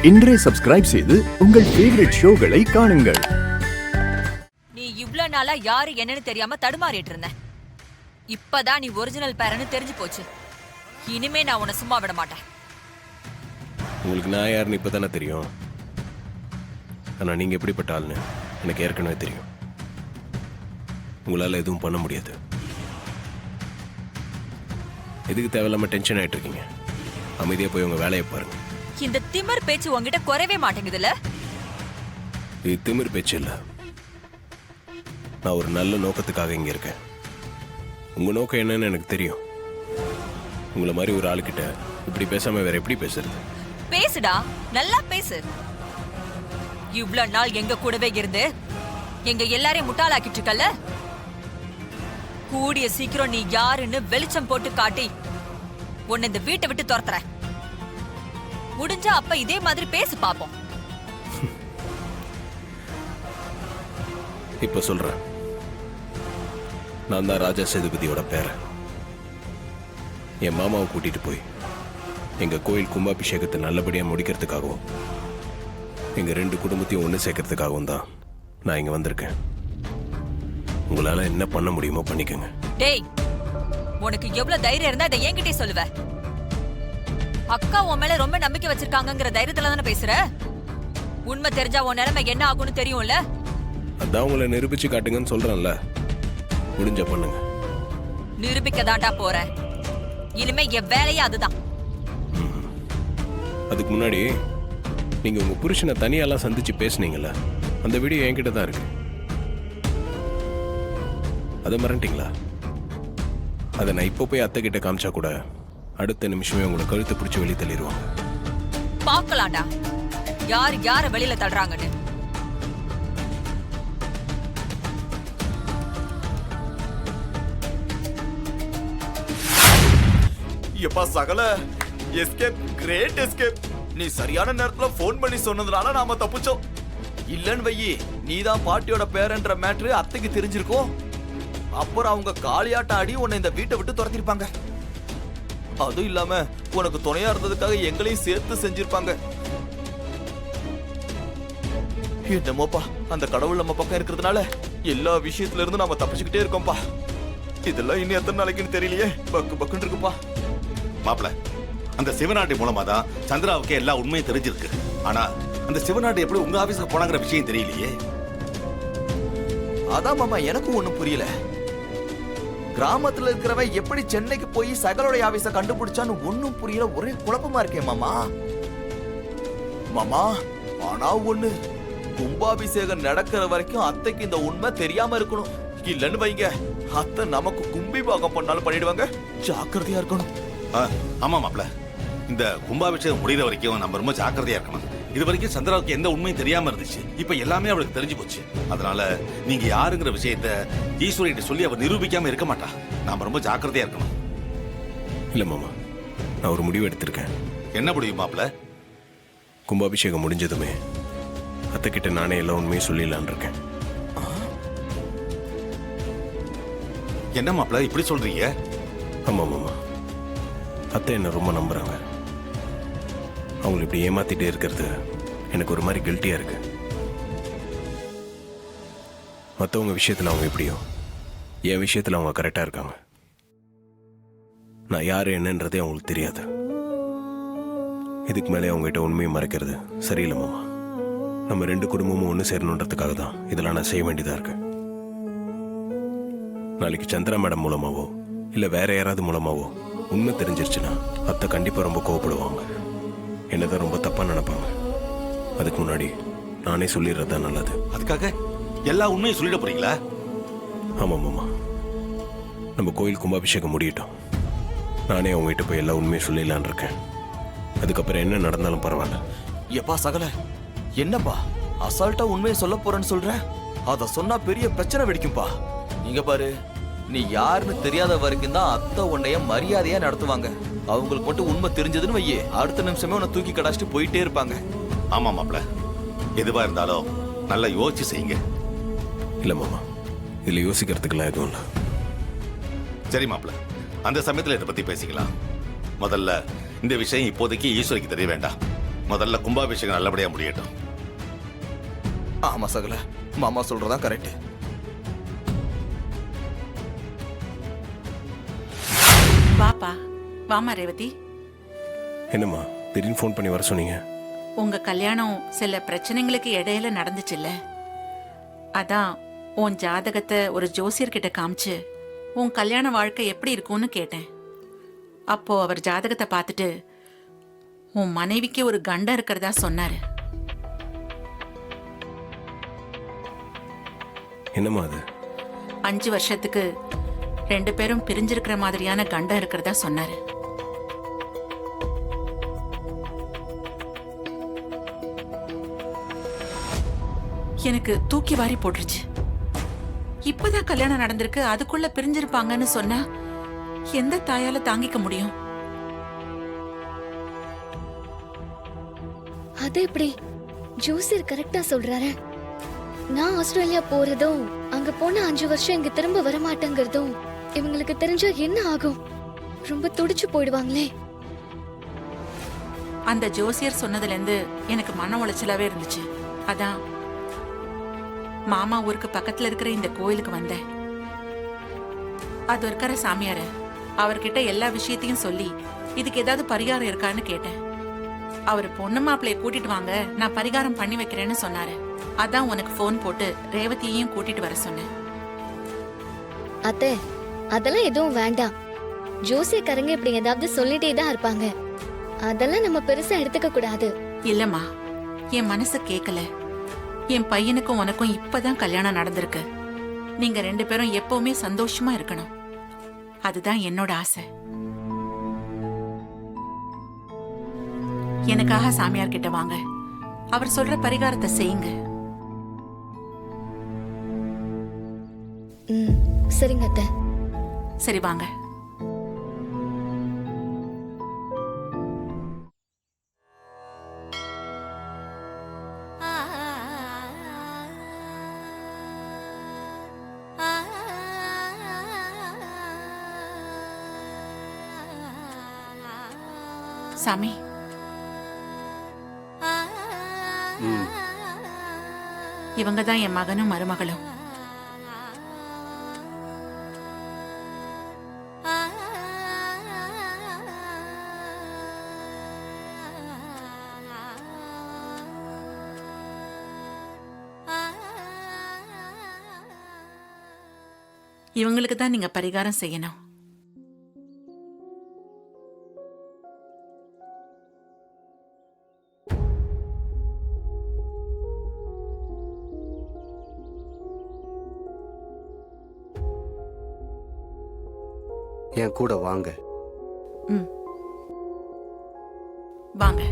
இன்றே சப்ஸ்கிரைப் செய்து உங்கள் ஃபேவரட் ஷோகளை காணுங்கள். நீ இவ்ளோ நாளா யாரு என்னன்னு தெரியாம தடுமாறிட்டு இருந்த. இப்பதான் நீ ஒரிஜினல் பேரன்னு தெரிஞ்சு போச்சு. இனிமே நான் உன்னை சும்மா விட மாட்டேன். உங்களுக்கு நான் யாருன்னு இப்பதானே தெரியும். ஆனா நீங்க எப்படிப்பட்ட ஆள்னு எனக்கு ஏற்கனவே தெரியும். உங்களால எதுவும் பண்ண முடியாது. எதுக்கு தேவையில்லாம டென்ஷன் ஆயிட்டு இருக்கீங்க? அமைதியா போய் உங்க வேலையை பாருங்க. இந்த திமிர் பேச்சு உங்ககிட்ட குறைவே மாட்டேங்குதுல. இது திமிர் பேச்சு இல்ல. நான் ஒரு நல்ல நோக்கத்துக்காக இங்க இருக்கேன். உங்க நோக்கம் என்னன்னு எனக்கு தெரியும். உங்களை மாதிரி ஒரு ஆளுக்கிட்ட இப்படி பேசாம வேற எப்படி பேசுறது? பேசுடா, நல்லா பேசு. இவ்வளவு நாள் எங்க கூடவே இருந்து எங்க எல்லாரையும் முட்டாளாக்கிட்டு இருக்கல. கூடிய சீக்கிரம் நீ யாருன்னு வெளிச்சம் போட்டு காட்டி உன்னை இந்த வீட்டை விட்டு துரத்துற. முடிஞ்சா அப்ப இதே மாதிரி பேசி பாப்போம். இப்ப சொல்றேன். நான் தான் ராஜா சேதுபதியோட பேரன். என் மாமாவை கூட்டிட்டு போய் எங்க கோயில் கும்பாபிஷேகத்தை நல்லபடியா முடிக்கிறதுக்காகவும் எங்க 2 குடும்பத்தையும் ஒண்ணு சேர்க்கறதுக்காகவும் தான் நான் இங்க வந்திருக்கேன். உங்களால என்ன பண்ண முடியுமோ பண்ணிக்கங்க. டேய், உனக்கு எவ்வளவு தைரியம் இருந்தா இதை என்கிட்டே சொல்லுவ? அக்கா உன் மேல ரொம்ப நம்பிக்கை வச்சிருக்காங்கங்கிற தைரியத்துல தானே பேசுற. உண்மை தெரிஞ்சா உன் நிலைமை என்ன ஆகும்னு தெரியும்ல. அதான் உங்களை நிரூபிச்சு காட்டுங்கன்னு சொல்றேன்ல. முடிஞ்ச பண்ணுங்க. நிரூபிக்க தாண்டா போறேன். இனிமே என் வேலையே அதுதான். அதுக்கு முன்னாடி நீங்க உங்க புருஷனை தனியாலாம் சந்திச்சு பேசுனீங்கல்ல, அந்த வீடியோ என்கிட்ட தான் இருக்கு. அதை மறந்துட்டீங்களா? அதை நான் இப்போ போய் அத்தை கிட்ட காமிச்சா கூட அடுத்த நிமிஷமே உங்களை கழுத்தை பிடிச்சி வெளியே தள்ளிடுவாங்க. பாக்கலாம்டா யார் யார வெளியில தள்ளுறாங்கன்னு. எப்பா சகல, எஸ்கேப், கிரேட் எஸ்கேப். நீ சரியான நேரத்துல போன் பண்ணி சொன்னதுனால நாம தப்பிச்சோம். இல்லன்னு வையி, நீதான் பாட்டியோட பேரன்ற மேட்ரு அத்தைக்கு தெரிஞ்சிருக்கோம். அப்புறம் அவங்க காளியாட்டம் ஆடி உன்னை இந்த வீட்டை விட்டு துரத்திருப்பாங்க. அதுவும் இல்லாம உனக்கு துணையா இருந்ததுக்காக எங்களையும் சேர்த்து செஞ்சிருப்பாங்க. என்னமோப்பா, அந்த கடவுள் நம்ம பக்கம் இருக்கிறதுனால எல்லா விஷயத்துல இருந்து நாம தப்பிச்சுக்கிட்டே இருக்கோம்ப்பா. இதெல்லாம் இன்னும் எத்தனை நாளைக்குன்னு தெரியலையே. பக்கு பக்குன்னு இருக்குப்பா. மாப்பிள, அந்த சிவநாட்டி மூலமா தான் சந்திராவுக்கு எல்லா உண்மையும் தெரிஞ்சிருக்கு. ஆனா அந்த சிவநாட்டி எப்படி உங்க ஆபீஸ்க்கு போனாங்கிற விஷயம் தெரியலையே. அதான் மாமா, எனக்கும் ஒண்ணும் புரியல. கிராமத்துல இருக்கிறவன் எப்படி சென்னைக்கு போய் சகலோடைய ஆபீஸ கண்டுபிடிச்சான்னு ஒண்ணும் புரியல. ஒரே குழப்பமா இருக்கே மாமா. மாமா, ஆனா ஒண்ணு, கும்பாபிஷேகம் நடக்கிற வரைக்கும் அத்தைக்கு இந்த உண்மை தெரியாம இருக்கணும். இல்லன்னு வைங்க, அத்தை நமக்கு கும்பி பாகம் பண்ணாலும் பண்ணிடுவாங்க. ஜாக்கிரதையா இருக்கணும். ஆமா மாப்பிள, இந்த கும்பாபிஷேகம் முடிகிற வரைக்கும் நம்ம ரொம்ப ஜாக்கிரதையா இருக்கணும். இது வரைக்கும் சந்திராவுக்கு எந்த உண்மையும் தெரியாம இருந்துச்சு. இப்ப எல்லாமே அவளுக்கு தெரிஞ்சு போச்சு. அதனால நீங்க யாருங்கிற விஷயத்த ஈஸ்வரிட்ட சொல்லி அவர் நிரூபிக்காம இருக்க மாட்டா. நாம ரொம்ப ஜாக்கிரதையா இருக்கணும். இல்ல மாமா, நான் ஒரு முடிவு எடுத்திருக்கேன். என்ன முடிவு மாப்பிள? கும்பாபிஷேகம் முடிஞ்சதுமே அத்தை கிட்ட நானே எல்லா உண்மையும் சொல்லிடலான் இருக்கேன். என்ன மாப்பிள இப்படி சொல்றீங்க? ஆமா மாமா, அத்தை என்ன ரொம்ப நம்புறாங்க. அவங்களை இப்படி ஏமாத்திட்டே இருக்கிறது எனக்கு ஒரு மாதிரி கில்ட்டியா இருக்கு. மற்றவங்க விஷயத்துல அவங்க எப்படியோ, என் விஷயத்துல அவங்க கரெக்டா இருக்காங்க. நான் யாரு என்னன்றதே அவங்களுக்கு தெரியாது. இதுக்கு மேலே அவங்ககிட்ட உண்மையை மறைக்கிறது சரியில்லை மாமா. நம்ம 2 குடும்பமும் ஒன்று சேரணுன்றதுக்காக தான் இதெல்லாம் நான் செய்ய வேண்டியதா இருக்கு. நாளைக்கு சந்திரா மேடம் மூலமாவோ இல்ல வேற யாராவது மூலமாவோ உண்மை தெரிஞ்சிருச்சுன்னா அத்தை கண்டிப்பா ரொம்ப கோவப்படுவாங்க. என்னதான் ரொம்ப தப்பா நினைப்பாங்க. அதுக்கு முன்னாடி நானே சொல்லிடுறது தான் நல்லது. அதுக்காக எல்லா உண்மையும் சொல்லிட போறீங்களா? ஆமா மாமா, நம்ம கோயில் கும்பாபிஷேகம் முடியட்டும். நானே அவங்ககிட்ட போய் எல்லா உண்மையும் சொல்லிடலான் இருக்கேன். அதுக்கப்புறம் என்ன நடந்தாலும் பரவாயில்ல. எப்பா சகல, என்னப்பா அசால்ட்டா உண்மையை சொல்ல போறேன்னு சொல்ற? அத சொன்னா பெரிய பிரச்சனை வெடிக்கும்பா. நீங்க பாரு, நீ யாருன்னு தெரியாத வரைக்கும் தான் அத்தை உன்னைய மரியாதையா நடத்துவாங்க. அவங்களுக்கு மட்டும் உண்மை தெரிஞ்சதுன்னு வையே, அடுத்த நிமிஷமே உன்னை தூக்கி கடாச்சிட்டு போயிட்டே இருப்பாங்க. ஆமா மாப்பிள, எதுவா இருந்தாலும் நல்லா யோசிச்சு செய்யுங்க. இல்ல மாமா, இதுல யோசிக்கிறதுக்குலாம் எதுவும் இல்லை. சரி மாப்பிள, அந்த சமயத்துல இதை பத்தி பேசிக்கலாம். முதல்ல இந்த விஷயம் இப்போதைக்கு ஈஸ்வரிக்கு தெரிய வேண்டாம். முதல்ல கும்பாபிஷேகம் நல்லபடியா முடியட்டும். ஆமா சகல, மாமா சொல்றதா கரெக்ட். வாப்பா, வாமா ரேவதி. என்னம்மா திடீர்னு ஃபோன் பண்ணி வர சொன்னீங்க? உங்க கல்யாணம் சில பிரச்சனைகளுக்கு இடையில நடந்துச்சுல்ல, அதான் உன் ஜாதகத்தை ஒரு ஜோசியர்கிட்ட காமிச்சு உன் கல்யாண வாழ்க்கை எப்படி இருக்கும்னு கேட்டேன். அப்போ அவர் ஜாதகத்தை பார்த்துட்டு உன் மனைவிக்கு ஒரு கண்டம் இருக்கிறதா சொன்னாரு. என்னம்மா அது? 5 வருஷத்துக்கு 2 பேரும் பிரிஞ்சிருக்கிற மாதிரியான கண்டம் இருக்கிறதா சொன்னாரு. எனக்கு தூக்கி வாரி போட்டுருச்சு. இப்பதான் கல்யாணம் நடந்திருக்கு, அதுக்குள்ள பிரிஞ்சிருப்பாங்கன்னு சொன்னா எந்த தாயால தாங்கிக்க முடியும்? அது எப்படி? ஜோசியர் கரெக்டா சொல்றாரு. நான் ஆஸ்திரேலியா போறதும் அங்க போன 5 வருஷம் இங்க திரும்ப வர மாட்டேங்கிறதும் இவங்களுக்கு தெரிஞ்சா என்ன ஆகும்? ரொம்ப துடிச்சு போயிடுவாங்களே. அந்த ஜோசியர் சொன்னதுல இருந்து எனக்கு மன உளைச்சலாவே இருந்துச்சு. அதான் மாமா ஊருக்கு பக்கத்துல இருக்கிற இந்த கோயிலுக்கு வந்தேன். அது இருக்கிற சாமியாரு, அவர்கிட்ட எல்லா விஷயத்தையும் சொல்லி இதுக்கு ஏதாவது பரிகாரம் இருக்கான்னு கேட்டேன். அவர் பொண்ணு மாப்பிள்ளைய கூட்டிட்டு வாங்க, நான் பரிகாரம் பண்ணி வைக்கிறேன்னு சொன்னாரு. அதான் உனக்கு போன் போட்டு ரேவதியையும் கூட்டிட்டு வர சொன்னேன். அத்தை, அதெல்லாம் எதுவும் வேண்டாம். ஜோசியக்காரங்க இப்படி ஏதாவது சொல்லிட்டே தான் இருப்பாங்க. அதெல்லாம் நம்ம பெருசா எடுத்துக்க கூடாது. இல்லம்மா, என் மனசு கேட்கல. என் பையனுக்கும் உனக்கும் இப்பதான் கல்யாணம் நடந்திருக்கு. நீங்க 2 பேரும் எப்பவுமே சந்தோஷமா இருக்கணும். அதுதான் என்னோட ஆசை. எனக்காக சாமியார் கிட்ட வாங்க, அவர் சொல்ற பரிகாரத்தை செய்யுங்க. சரிங்க அத்தை. சரி வாங்க. சாமி, இவங்க தான் என் மகனும் மருமகளும். இவங்களுக்கு தான் நீங்க பரிகாரம் செய்யணும். என் கூட வாங்க. வாங்க.